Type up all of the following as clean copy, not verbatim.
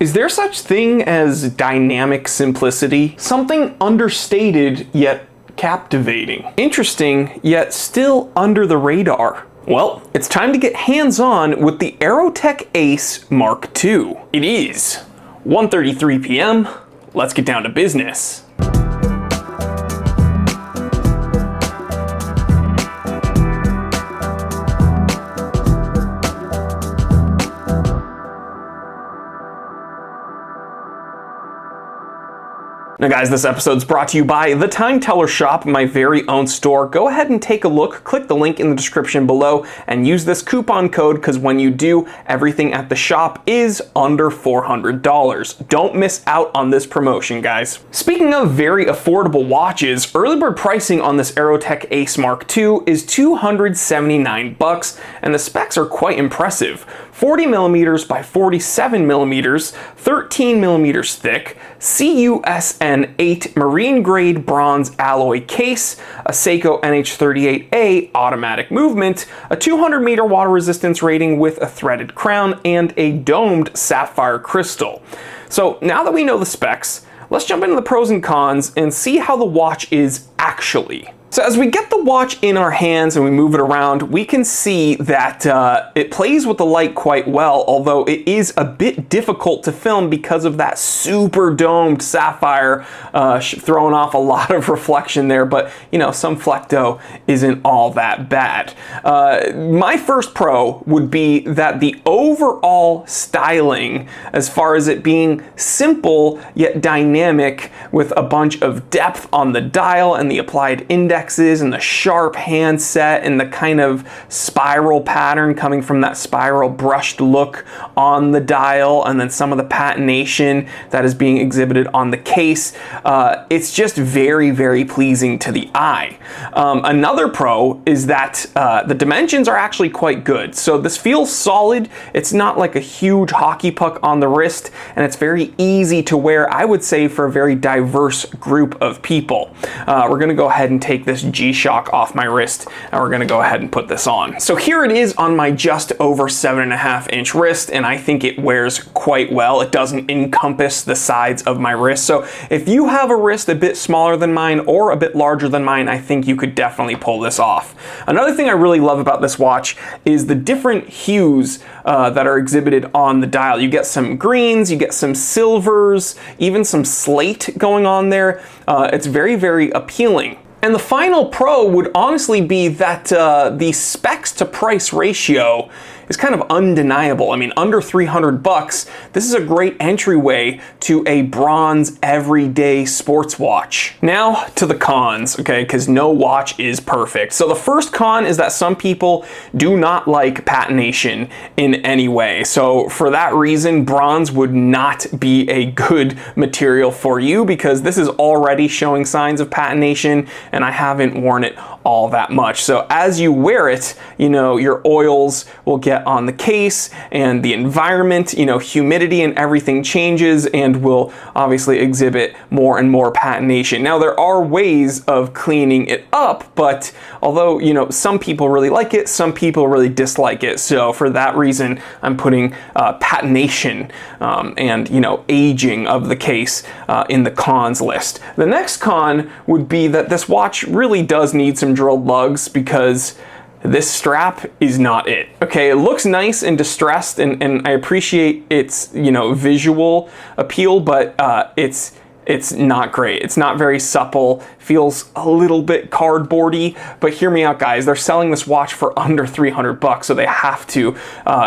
Is there such thing as dynamic simplicity? Something understated yet captivating. Interesting yet still under the radar. Well, it's time to get hands-on with the Aerotec Ace Mark II. It is 1:33 p.m. Let's get down to business. Now guys, this episode's brought to you by The Time Teller Shop, my very own store. Go ahead and take a look, click the link in the description below, and use this coupon code, because when you do, everything at the shop is under $400. Don't miss out on this promotion, guys. Speaking of very affordable watches, early bird pricing on this Aerotec Ace Mark II is $279, and the specs are quite impressive. 40 millimeters by 47 millimeters, 13 millimeters thick, CUSN 8 marine grade bronze alloy case, a Seiko NH38A automatic movement, a 200 meter water resistance rating with a threaded crown, and a domed sapphire crystal. So now that we know the specs, let's jump into the pros and cons and see how the watch is actually. So as we get the watch in our hands and we move it around, we can see that it plays with the light quite well, although it is a bit difficult to film because of that super domed sapphire throwing off a lot of reflection there, but you know, some flecto isn't all that bad. My first pro would be that the overall styling, as far as it being simple yet dynamic with a bunch of depth on the dial and the applied index and the sharp handset and the kind of spiral pattern coming from that spiral brushed look on the dial, and then some of the patination that is being exhibited on the case. It's just very, very pleasing to the eye. Another pro is that the dimensions are actually quite good. So this feels solid. It's not like a huge hockey puck on the wrist, and it's very easy to wear, I would say, for a very diverse group of people. We're gonna go ahead and take this G-Shock off my wrist, and we're gonna go ahead and put this on. So here it is on my just over 7.5 inch wrist, and I think it wears quite well. It doesn't encompass the sides of my wrist. So if you have a wrist a bit smaller than mine or a bit larger than mine, I think you could definitely pull this off. Another thing I really love about this watch is the different hues that are exhibited on the dial. You get some greens, you get some silvers, even some slate going on there. It's very, very appealing. And the final pro would honestly be that the specs to price ratio is kind of undeniable. I mean, under $300, this is a great entryway to a bronze everyday sports watch. Now to the cons, okay, because no watch is perfect. So the first con is that some people do not like patination in any way. So for that reason, bronze would not be a good material for you, because this is already showing signs of patination, and I haven't worn it all that much. So as you wear it, you know, your oils will get on the case, and the environment, you know, humidity and everything changes and will obviously exhibit more and more patination. Now there are ways of cleaning it up, but although, you know, some people really like it, some people really dislike it. So for that reason, I'm putting patination and, you know, aging of the case in the cons list. The next con would be that this watch really does need some drilled lugs, because this strap is not it. Okay, it looks nice and distressed, and I appreciate its, you know, visual appeal, but it's not great. It's not very supple, feels a little bit cardboardy, but hear me out, guys. They're selling this watch for under $300, so they have to,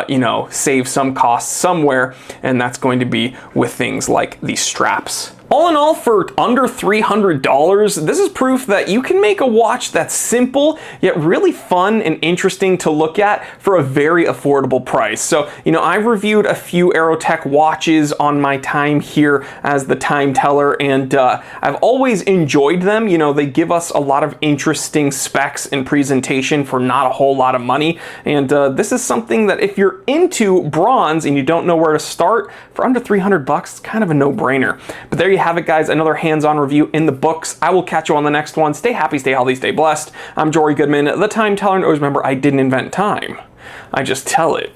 you know, save some costs somewhere, and that's going to be with things like these straps. All in all, for under $300, this is proof that you can make a watch that's simple, yet really fun and interesting to look at for a very affordable price. So, you know, I've reviewed a few Aerotec watches on my time here as the time teller, and I've always enjoyed them. You know, they give us a lot of interesting specs and presentation for not a whole lot of money. And this is something that if you're into bronze and you don't know where to start, for under $300, it's kind of a no-brainer. But there you have it, guys. Another hands-on review in the books. I will catch you on the next one. Stay happy, stay healthy, stay blessed. I'm Jory Goodman, the time teller, and always remember, I didn't invent time. I just tell it.